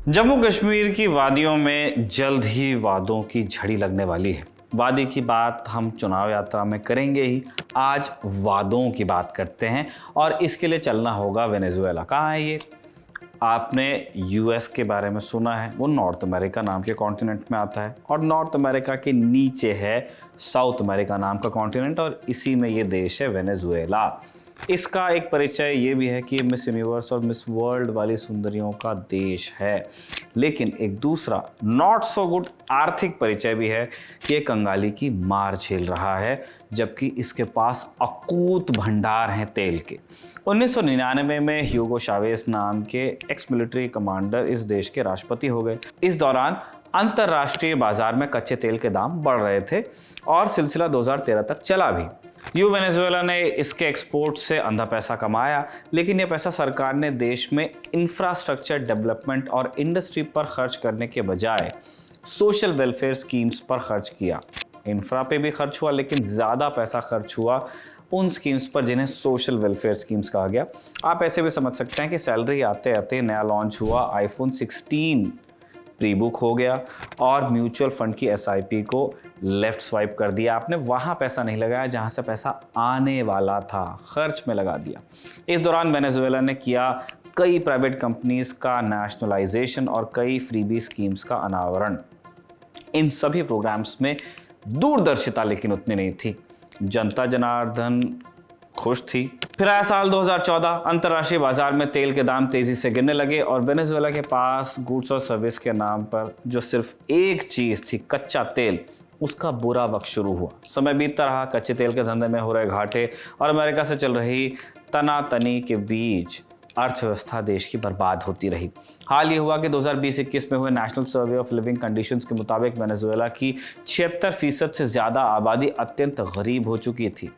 जम्मू कश्मीर की वादियों में जल्द ही वादों की झड़ी लगने वाली है। वादे की बात हम चुनाव यात्रा में करेंगे ही। आज वादों की बात करते हैं और इसके लिए चलना होगा वेनेजुएला। कहाँ है ये? आपने यूएस के बारे में सुना है, वो नॉर्थ अमेरिका नाम के कॉन्टिनेंट में आता है और नॉर्थ अमेरिका के नीचे है साउथ अमेरिका नाम का कॉन्टिनेंट और इसी में ये देश है वेनेजुएला। इसका एक परिचय ये भी है कि ये मिस यूनिवर्स और मिस वर्ल्ड वाली सुंदरियों का देश है, लेकिन एक दूसरा नॉट सो गुड आर्थिक परिचय भी है कि ये कंगाली की मार झेल रहा है, जबकि इसके पास अकूत भंडार हैं तेल के। 1999 में ह्यूगो चावेज नाम के एक्स मिलिट्री कमांडर इस देश के राष्ट्रपति हो गए। इस दौरान अंतर्राष्ट्रीय बाजार में कच्चे तेल के दाम बढ़ रहे थे और सिलसिला 2013 तक चला भी। वेनेजुएला ने इसके एक्सपोर्ट से अंधा पैसा कमाया, लेकिन यह पैसा सरकार ने देश में इंफ्रास्ट्रक्चर डेवलपमेंट और इंडस्ट्री पर खर्च करने के बजाय सोशल वेलफेयर स्कीम्स पर खर्च किया। इंफ्रा पे भी खर्च हुआ, लेकिन ज़्यादा पैसा खर्च हुआ उन स्कीम्स पर जिन्हें सोशल वेलफेयर स्कीम्स कहा गया। आप ऐसे भी समझ सकते हैं कि सैलरी आते आते नया लॉन्च हुआ आईफोन 16 प्री बुक हो गया और म्यूचुअल फंड की एसआईपी को लेफ्ट स्वाइप कर दिया। आपने वहाँ पैसा नहीं लगाया जहाँ से पैसा आने वाला था, खर्च में लगा दिया। इस दौरान वेनेजुएला ने किया कई प्राइवेट कंपनीज का नेशनलाइजेशन और कई फ्रीबी स्कीम्स का अनावरण। इन सभी प्रोग्राम्स में दूरदर्शिता लेकिन उतनी नहीं थी। जनता जनार्दन खुश थी। फिर आया साल 2014। अंतर्राष्ट्रीय बाजार में तेल के दाम तेजी से गिरने लगे और वेनेजुएला के पास गुड्स और सर्विस के नाम पर जो सिर्फ एक चीज थी, कच्चा तेल, उसका बुरा वक्त शुरू हुआ। समय बीतता रहा, कच्चे तेल के धंधे में हो रहे घाटे और अमेरिका से चल रही तनातनी के बीच अर्थव्यवस्था देश की बर्बाद होती रही। हाल ये हुआ कि 2020-21 में हुए national survey of living conditions के मुताबिक वेनेजुएला की 76% से ज़्यादा आबादी अत्यंत गरीब हो चुकी थी।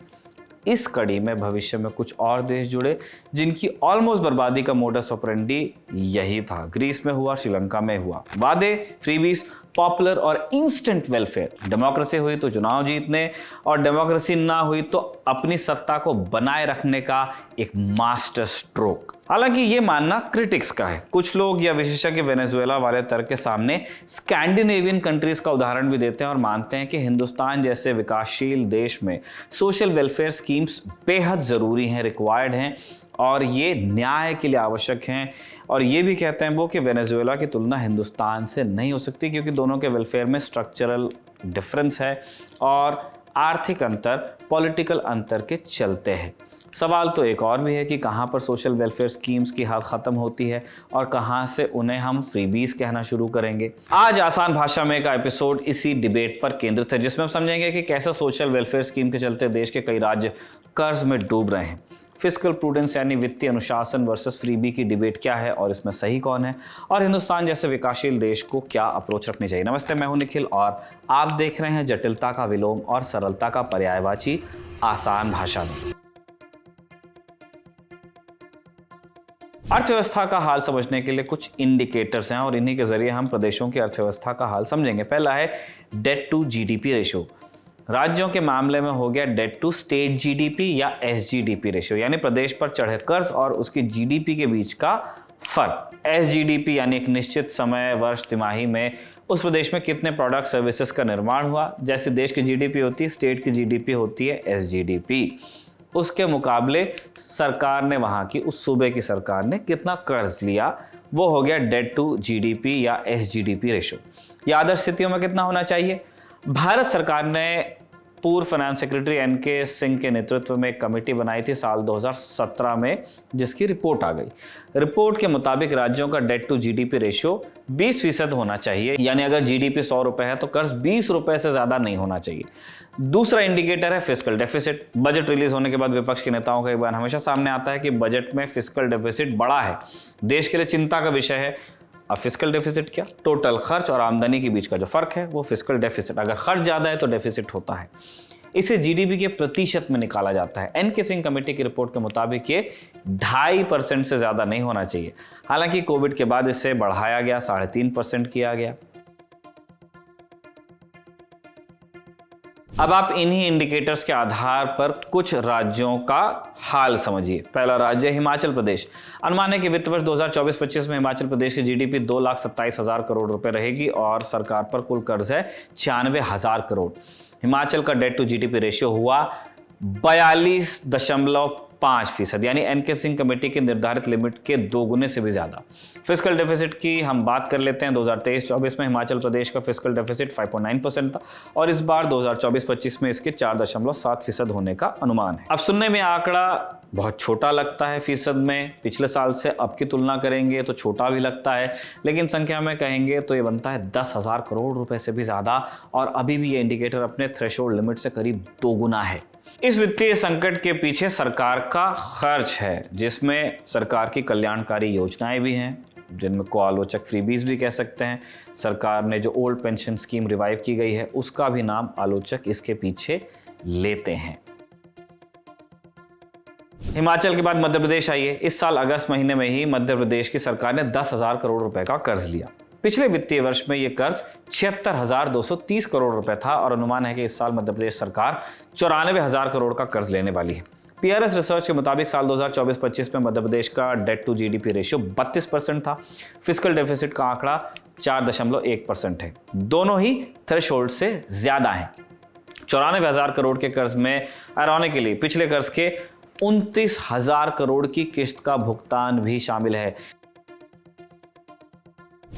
इस कड़ी में भविष्य में कुछ और देश जुड़े जिनकी ऑलमोस्ट बर्बादी का मोडस ऑपरेंडी यही था। ग्रीस में हुआ, श्रीलंका में हुआ। वादे, फ्रीबीज, पॉपुलर और इंस्टेंट वेलफेयर। डेमोक्रेसी हुई तो चुनाव जीतने और डेमोक्रेसी ना हुई तो अपनी सत्ता को बनाए रखने का एक मास्टर स्ट्रोक। हालांकि ये मानना क्रिटिक्स का है। कुछ लोग या विशेषज्ञ वेनेजुएला वाले तर्क के सामने स्कैंडिनेवियन कंट्रीज का उदाहरण भी देते हैं और मानते हैं कि हिंदुस्तान जैसे विकासशील देश में सोशल वेलफेयर स्कीम्स बेहद ज़रूरी हैं, रिक्वायर्ड हैं और ये न्याय के लिए आवश्यक हैं। और ये भी कहते हैं वो कि वेनेजुएला की तुलना हिंदुस्तान से नहीं हो सकती, क्योंकि दोनों के वेलफेयर में स्ट्रक्चरल डिफरेंस है और आर्थिक अंतर पॉलिटिकल अंतर के चलते हैं। सवाल तो एक और भी है कि कहाँ पर सोशल वेलफेयर स्कीम्स की हद ख़त्म होती है और कहाँ से उन्हें हम फ्रीबीज कहना शुरू करेंगे। आज आसान भाषा में का एपिसोड इसी डिबेट पर केंद्रित है, जिसमें हम समझेंगे कि कैसे सोशल वेलफेयर स्कीम के चलते देश के कई राज्य कर्ज में डूब रहे हैं। फिस्कल प्रूडेंस यानी वित्तीय अनुशासन वर्सेस फ्रीबी की डिबेट क्या है और इसमें सही कौन है, और हिंदुस्तान जैसे विकासशील देश को क्या अप्रोच रखनी चाहिए। नमस्ते, मैं हूं निखिल और आप देख रहे हैं जटिलता का विलोम और सरलता का पर्यायवाची आसान भाषा में। अर्थव्यवस्था का हाल समझने के लिए कुछ इंडिकेटर्स हैं और इन्हीं के जरिए हम प्रदेशों की अर्थव्यवस्था का हाल समझेंगे। पहला है डेट टू जीडीपी रेशो। राज्यों के मामले में हो गया डेट टू स्टेट जीडीपी या एसजीडीपी रेशियो, यानी प्रदेश पर चढ़े कर्ज और उसकी जीडीपी के बीच का फर्क। एसजीडीपी यानी एक निश्चित समय, वर्ष, तिमाही में उस प्रदेश में कितने प्रोडक्ट सर्विसेज का निर्माण हुआ। जैसे देश की जीडीपी होती है, स्टेट की जीडीपी होती है एसजीडीपी। उसके मुकाबले सरकार ने, वहाँ की उस सूबे की सरकार ने कितना कर्ज लिया, वो हो गया डेट टू जीडीपी या एसजीडीपी रेशियो। ये आदर्श स्थितियों में कितना होना चाहिए? भारत सरकार ने पूर्व फाइनेंस सेक्रेटरी एनके सिंह के नेतृत्व में एक कमेटी बनाई थी साल 2017 में, जिसकी रिपोर्ट आ गई। रिपोर्ट के मुताबिक राज्यों का डेट टू जीडीपी रेशियो 20% होना चाहिए, यानी अगर जीडीपी 100 रुपए है तो कर्ज 20 रुपए से ज्यादा नहीं होना चाहिए। दूसरा इंडिकेटर है फिस्कल डेफिसिट। बजट रिलीज होने के बाद विपक्ष के नेताओं का एक बयान हमेशा सामने आता है कि बजट में फिस्कल डेफिसिट बड़ा है, देश के लिए चिंता का विषय है। अब फिस्कल डेफिसिट क्या? टोटल खर्च और आमदनी के बीच का जो फर्क है वो फिस्कल डेफिसिट। अगर खर्च ज्यादा है तो डेफिसिट होता है। इसे जीडीपी के प्रतिशत में निकाला जाता है। एनके सिंह कमेटी की रिपोर्ट के मुताबिक ये 2.5% से ज्यादा नहीं होना चाहिए। हालांकि कोविड के बाद इसे बढ़ाया गया, 3.5% किया गया। अब आप इन्हीं इंडिकेटर्स के आधार पर कुछ राज्यों का हाल समझिए। पहला राज्य हिमाचल प्रदेश। अनुमान है कि वित्त वर्ष 2024-25 में हिमाचल प्रदेश की जीडीपी 2,27,000 करोड़ रुपए रहेगी और सरकार पर कुल कर्ज है 96,000 करोड़। हिमाचल का डेट टू जीडीपी रेशियो हुआ 42.5%, यानी एनके सिंह कमेटी की निर्धारित लिमिट के 2 गुने से भी ज्यादा। फिस्कल डेफिसिट की हम बात कर लेते हैं। 2023-24 में हिमाचल प्रदेश का फिस्कल डेफिसिट 5.9% था और इस बार 2024-25 में इसके 4.7% होने का अनुमान है। अब सुनने में आंकड़ा बहुत छोटा लगता है फीसद में, पिछले साल से अब की तुलना करेंगे तो छोटा भी लगता है, लेकिन संख्या में कहेंगे तो ये बनता है 10,000 करोड़ रुपए से भी ज्यादा और अभी भी ये इंडिकेटर अपने थ्रेशोल्ड लिमिट से करीब 2 गुना है। इस वित्तीय संकट के पीछे सरकार का खर्च है, जिसमें सरकार की कल्याणकारी योजनाएं भी हैं, जिनमें को आलोचक फ्रीबीज भी कह सकते हैं। सरकार ने जो ओल्ड पेंशन स्कीम रिवाइव की गई है उसका भी नाम आलोचक इसके पीछे लेते हैं। हिमाचल के बाद मध्य प्रदेश आइए। इस साल अगस्त महीने में ही मध्य प्रदेश की सरकार ने 10,000 करोड़ रुपए का कर्ज लिया। पिछले वित्तीय वर्ष में यह कर्ज 76,230 करोड़ रुपए था और अनुमान है कि इस साल मध्य प्रदेश सरकार 94,000 करोड़ का कर्ज लेने वाली है। पीआरएस रिसर्च के मुताबिक साल 2024-25 में मध्य प्रदेश का डेट टू जीडीपी रेशियो 32% था। फिस्कल डेफिसिट का आंकड़ा 4.1% है। दोनों ही थ्रेशोल्ड से ज्यादा हैं। 94,000 करोड़ के कर्ज में आयरॉनिकली पिछले कर्ज के 29,000 करोड़ की किस्त का भुगतान भी शामिल है।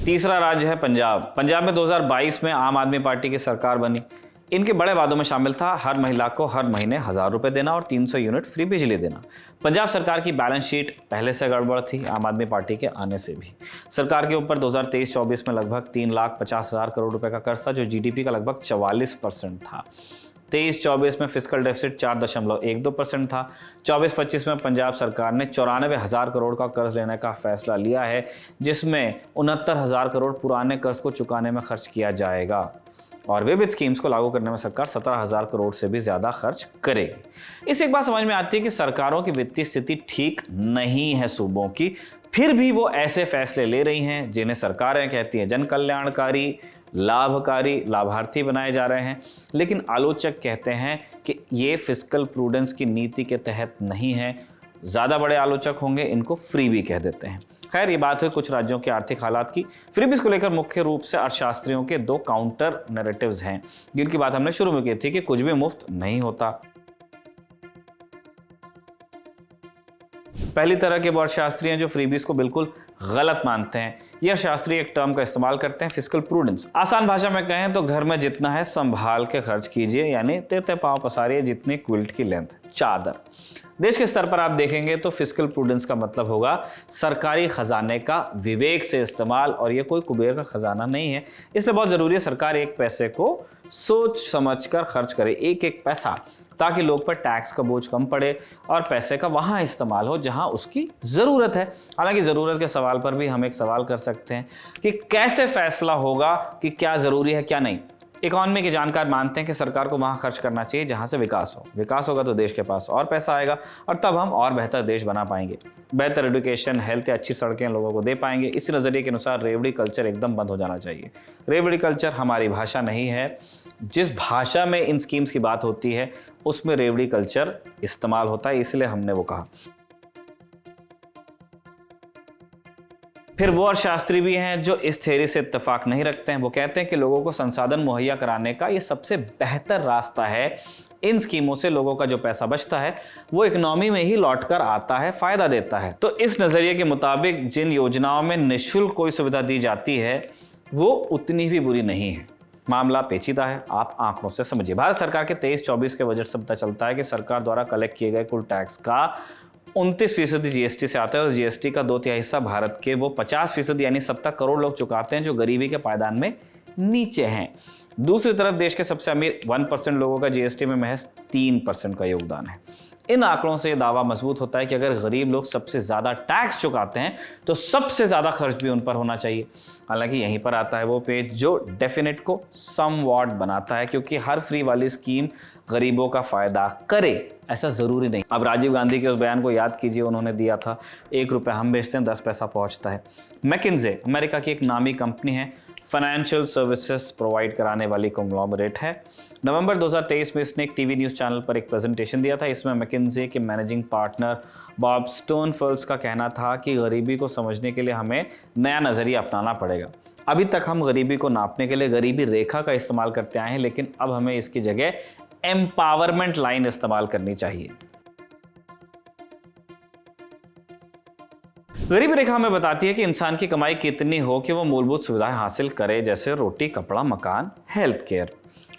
तीसरा राज्य है पंजाब। पंजाब में 2022 में आम आदमी पार्टी की सरकार बनी। इनके बड़े वादों में शामिल था हर महिला को हर महीने 1,000 रुपए देना और 300 यूनिट फ्री बिजली देना। पंजाब सरकार की बैलेंस शीट पहले से गड़बड़ थी, आम आदमी पार्टी के आने से भी। सरकार के ऊपर 2023-24 में लगभग 3,50,000 करोड़ रुपए का कर्ज था, जो जीडीपी का लगभग 44% था। 23-24 में फिस्कल डेफिसिट 4.12% था। 24-25 में पंजाब सरकार ने 94,000 करोड़ का कर्ज लेने का फैसला लिया है, जिसमें 69,000 करोड़ पुराने कर्ज को चुकाने में खर्च किया जाएगा और विविध स्कीम्स को लागू करने में सरकार 17,000 करोड़ से भी ज्यादा खर्च करेगी। इससे एक बात समझ में आती है कि सरकारों की वित्तीय स्थिति ठीक नहीं है सूबों की, फिर भी वो ऐसे फैसले ले रही हैं जिन्हें सरकारें कहती हैं जन कल्याणकारी, लाभकारी, लाभार्थी बनाए जा रहे हैं। लेकिन आलोचक कहते हैं कि ये फिस्कल प्रूडेंस की नीति के तहत नहीं है। ज़्यादा बड़े आलोचक होंगे इनको फ्रीबी कह देते हैं। खैर, ये बात हुई कुछ राज्यों के आर्थिक हालात की। फ्रीबीज को लेकर मुख्य रूप से अर्थशास्त्रियों के 2 काउंटर नैरेटिव्स हैं, जिनकी बात हमने शुरू में की थी कि कुछ भी मुफ्त नहीं होता। पहली तरह के अर्थशास्त्री हैं जो फ्रीबीज को बिल्कुल गलत मानते हैं। यह अर्थशास्त्री एक टर्म का इस्तेमाल करते हैं, फिस्कल प्रूडेंस। आसान भाषा में कहें तो घर में जितना है संभाल के खर्च कीजिए, यानी तेते पांव पसारिए जितनी क्विल्ट की लेंथ, चादर। देश के स्तर पर आप देखेंगे तो फिस्कल प्रूडेंस का मतलब होगा सरकारी खजाने का विवेक से इस्तेमाल, और यह कोई कुबेर का खजाना नहीं है। इसलिए बहुत जरूरी है सरकार एक पैसे को सोच समझकर खर्च करे, एक एक पैसा, ताकि लोग पर टैक्स का बोझ कम पड़े और पैसे का वहां इस्तेमाल हो जहां उसकी जरूरत है। हालांकि जरूरत के सवाल पर भी हम एक सवाल कर सकते हैं कि कैसे फैसला होगा कि क्या जरूरी है क्या नहीं। इकोनॉमी के जानकार मानते हैं कि सरकार को वहां खर्च करना चाहिए जहां से विकास हो। विकास होगा तो देश के पास और पैसा आएगा और तब हम और बेहतर देश बना पाएंगे। बेहतर एजुकेशन, हेल्थ या अच्छी सड़कें लोगों को दे पाएंगे। इस नजरिए के अनुसार रेवड़ी कल्चर एकदम बंद हो जाना चाहिए। रेवड़ी कल्चर हमारी भाषा नहीं है। जिस भाषा में इन स्कीम्स की बात होती है उसमें रेवड़ी कल्चर इस्तेमाल होता है, इसलिए हमने वो कहा। फिर वो अर्थशास्त्री भी हैं जो इस थ्योरी से इत्तेफाक नहीं रखते हैं। वो कहते हैं कि लोगों को संसाधन मुहैया कराने का ये सबसे बेहतर रास्ता है। इन स्कीमों से लोगों का जो पैसा बचता है वो इकोनॉमी में ही लौटकर आता है, फायदा देता है। तो इस नजरिए के मुताबिक जिन योजनाओं में निःशुल्क कोई सुविधा दी जाती है वो उतनी भी बुरी नहीं है। मामला पेचीदा है, आप आंकड़ों से समझिए। भारत सरकार के 23-24 के बजट से पता चलता है कि सरकार द्वारा कलेक्ट किए गए कुल टैक्स का 29% जीएसटी से आता है और जीएसटी का 2/3 हिस्सा भारत के वो 50% यानी 70 करोड़ लोग चुकाते हैं जो गरीबी के पायदान में नीचे हैं। दूसरी तरफ देश के सबसे अमीर 1% लोगों का जीएसटी में महज 3% का योगदान है। इन आंकड़ों से दावा मजबूत होता है कि अगर गरीब लोग सबसे ज्यादा टैक्स चुकाते हैं तो सबसे ज्यादा खर्च भी उन पर होना चाहिए। हालांकि यहीं पर आता है वो पेज जो डेफिनेट को समवॉट बनाता है, क्योंकि हर फ्री वाली स्कीम गरीबों का फायदा करे ऐसा जरूरी नहीं। अब राजीव गांधी के उस बयान को याद कीजिए, उन्होंने दिया था 1 रुपया हम बेचते हैं 10 पैसा पहुंचता है। मैकिन्जे अमेरिका की एक नामी कंपनी है फाइनेंशियल सर्विसेज प्रोवाइड कराने वाली कॉन्ग्लोमरेट है। नवंबर 2023 में इसने एक टीवी न्यूज़ चैनल पर एक प्रेजेंटेशन दिया था। इसमें मैकिन्से के मैनेजिंग पार्टनर बॉब स्टोनफेल्ड्स का कहना था कि गरीबी को समझने के लिए हमें नया नज़रिया अपनाना पड़ेगा। अभी तक हम गरीबी को नापने के लिए गरीबी रेखा का इस्तेमाल करते आए हैं, लेकिन अब हमें इसकी जगह एम्पावरमेंट लाइन इस्तेमाल करनी चाहिए। गरीबी रेखा हमें बताती है कि इंसान की कमाई कितनी हो कि वो मूलभूत सुविधाएं हासिल करे, जैसे रोटी, कपड़ा, मकान, हेल्थ केयर।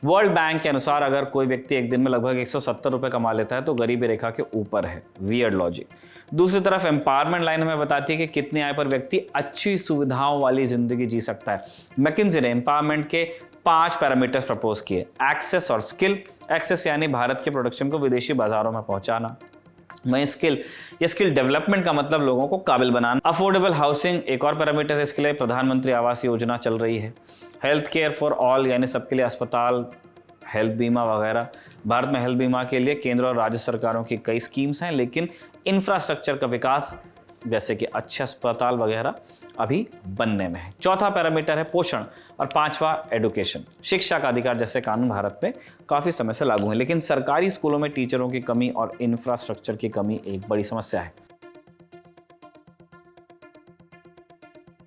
वर्ल्ड बैंक के अनुसार अगर कोई व्यक्ति एक दिन में लगभग 170 रुपए कमा लेता है तो गरीबी रेखा के ऊपर है। Weird logic. दूसरी तरफ एम्पावरमेंट लाइन हमें बताती है कि कितनी आय पर व्यक्ति अच्छी सुविधाओं वाली जिंदगी जी सकता है। मैकिन्से ने एम्पावरमेंट के 5 पैरामीटर्स प्रपोज किए। एक्सेस और स्किल। एक्सेस यानी भारत के प्रोडक्शन को विदेशी बाजारों में पहुंचाना। वहीं स्किल डेवलपमेंट का मतलब लोगों को काबिल बनाना। अफोर्डेबल हाउसिंग एक और पैरामीटर है। इसके लिए प्रधानमंत्री आवास योजना चल रही है। हेल्थ केयर फॉर ऑल यानी सबके लिए अस्पताल, हेल्थ बीमा वगैरह। भारत में हेल्थ बीमा के लिए केंद्र और राज्य सरकारों की कई स्कीम्स हैं, लेकिन इंफ्रास्ट्रक्चर का विकास जैसे कि अच्छे अस्पताल वगैरह अभी बनने में है। चौथा पैरामीटर है पोषण और 5वां एडुकेशन। शिक्षा का अधिकार जैसे कानून भारत में काफ़ी समय से लागू है, लेकिन सरकारी स्कूलों में टीचरों की कमी और इंफ्रास्ट्रक्चर की कमी एक बड़ी समस्या है।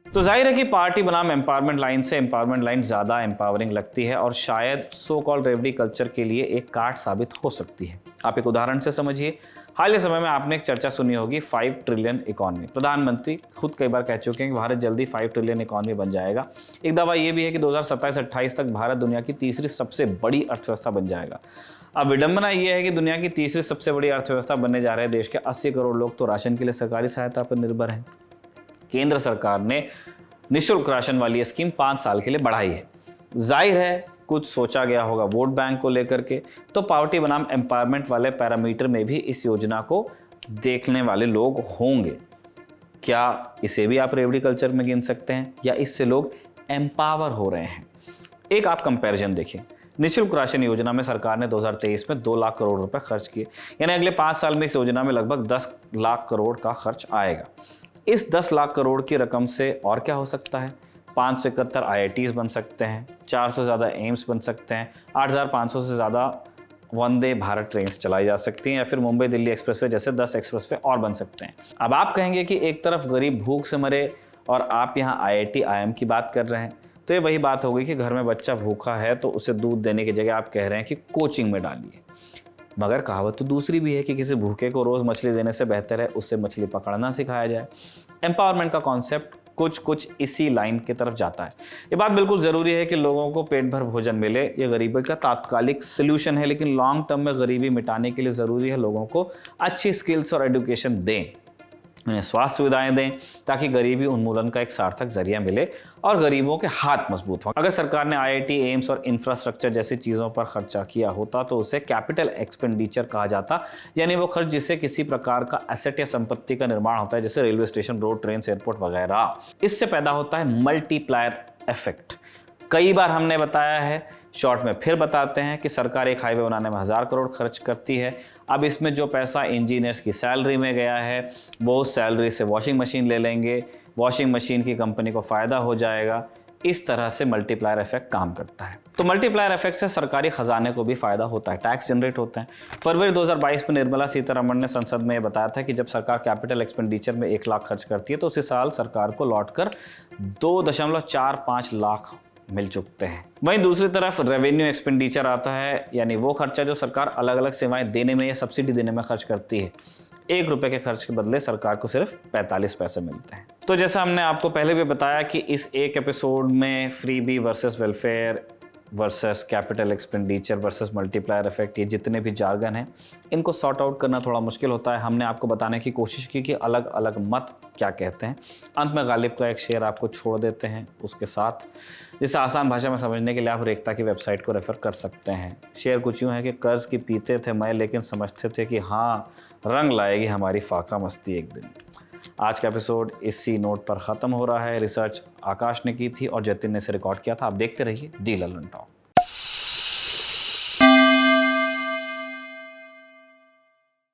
तो जाहिर है कि पार्टी बनाम एम्पावरमेंट लाइन से एम्पावरमेंट लाइन ज़्यादा एम्पावरिंग लगती है और शायद सो कॉल्ड रेवड़ी कल्चर के लिए एक कार्ड साबित हो सकती है। आप एक उदाहरण से समझिए। हाल ही समय में आपने एक चर्चा सुनी होगी 5 ट्रिलियन इकॉनमी। प्रधानमंत्री खुद कई बार कह चुके हैं कि भारत जल्दी 5 ट्रिलियन इकॉनमी बन जाएगा। एक दावा यह भी है कि 2027-28 तक भारत दुनिया की तीसरी सबसे बड़ी अर्थव्यवस्था बन जाएगा। अब विडंबना यह है कि दुनिया की तीसरी सबसे बड़ी अर्थव्यवस्था बनने जा रहे देश के 80 करोड़ लोग तो राशन के लिए सरकारी सहायता पर निर्भर हैं। केंद्र सरकार ने निःशुल्क राशन वाली स्कीम 5 साल के लिए बढ़ाई है। जाहिर है कुछ सोचा गया होगा वोट बैंक को लेकर के, तो पावर्टी बनाम एम्पावरमेंट वाले पैरामीटर में भी इस योजना को देखने वाले लोग होंगे। क्या इसे भी आप रेवड़ी कल्चर में गिन सकते हैं या इससे लोग एम्पावर हो रहे हैं? एक आप कंपैरिजन देखिए। निःशुल्क राशन योजना में सरकार ने 2023 में 2 लाख करोड़ रुपए खर्च किए, यानी अगले 5 साल में इस योजना में लगभग 10 लाख करोड़ का खर्च आएगा। इस 10 लाख करोड़ की रकम से और क्या हो सकता है? 571 IITs बन सकते हैं, 400 से ज़्यादा एम्स बन सकते हैं, 8500 से ज़्यादा वंदे भारत ट्रेन्स चलाई जा सकती हैं, या फिर मुंबई दिल्ली एक्सप्रेसवे जैसे 10 एक्सप्रेसवे और बन सकते हैं। अब आप कहेंगे कि एक तरफ गरीब भूख से मरे और आप यहाँ IIT IIM की बात कर रहे हैं, तो ये वही बात होगी कि घर में बच्चा भूखा है तो उसे दूध देने की जगह आप कह रहे हैं कि कोचिंग में डालिए। मगर कहावत तो दूसरी भी है कि किसी भूखे को रोज़ मछली देने से बेहतर है उससे मछली पकड़ना सिखाया जाए। एम्पावरमेंट का कॉन्सेप्ट कुछ इसी लाइन की तरफ जाता है। ये बात बिल्कुल ज़रूरी है कि लोगों को पेट भर भोजन मिले। ये गरीबी का तात्कालिक सल्यूशन है, लेकिन लॉन्ग टर्म में गरीबी मिटाने के लिए ज़रूरी है लोगों को अच्छी स्किल्स और एजुकेशन दें, उन्हें स्वास्थ्य सुविधाएं दें, ताकि गरीबी उन्मूलन का एक सार्थक जरिया मिले और गरीबों के हाथ मजबूत हों। अगर सरकार ने IIT, एम्स और इंफ्रास्ट्रक्चर जैसी चीज़ों पर खर्चा किया होता तो उसे कैपिटल एक्सपेंडिचर कहा जाता, यानी वो खर्च जिससे किसी प्रकार का एसेट या संपत्ति का निर्माण होता है, जैसे railway station, road, train, airport वगैरह। इससे पैदा होता है मल्टीप्लायर इफेक्ट। कई बार हमने बताया है, शॉर्ट में फिर बताते हैं कि सरकार एक हाईवे बनाने में 1000 करोड़ खर्च करती है। अब इसमें जो पैसा इंजीनियर्स की सैलरी में गया है वो उस सैलरी से वॉशिंग मशीन ले लेंगे, वॉशिंग मशीन की कंपनी को फ़ायदा हो जाएगा। इस तरह से मल्टीप्लायर इफेक्ट काम करता है। तो मल्टीप्लायर इफेक्ट से सरकारी खजाने को भी फायदा होता है, टैक्स जनरेट होते हैं। फरवरी 2022 में निर्मला सीतारमण ने संसद में बताया था कि जब सरकार कैपिटल एक्सपेंडिचर में 1 लाख खर्च करती है तो उसी साल सरकार को लौटकर 2.45 लाख मिल चुकते हैं। वहीं दूसरी तरफ रेवेन्यू एक्सपेंडिचर आता है, यानी वो खर्चा जो सरकार अलग अलग सेवाएं देने में या सब्सिडी देने में खर्च करती है। 1 रुपए के खर्च के बदले सरकार को सिर्फ 45 पैसे मिलते हैं। तो जैसा हमने आपको पहले भी बताया कि इस एक एपिसोड में freebie versus welfare versus capital expenditure versus multiplier effect, ये जितने भी जार्गन हैं इनको सॉर्ट आउट करना थोड़ा मुश्किल होता है। हमने आपको बताने की कोशिश की कि अलग अलग मत क्या कहते हैं। अंत में गालिब का एक शेर आपको छोड़ देते हैं उसके साथ, जिसे आसान भाषा में समझने के लिए आप रेखता की वेबसाइट को रेफर कर सकते हैं। शेर कुछ यूँ है कि कर्ज की पीते थे मैं, लेकिन समझते थे कि हाँ रंग लाएगी हमारी फाका मस्ती एक दिन। आज का एपिसोड इसी नोट पर ख़त्म हो रहा है। रिसर्च आकाश ने की थी और जतिन ने इसे रिकॉर्ड किया था। आप देखते रहिए दी ललन टॉक।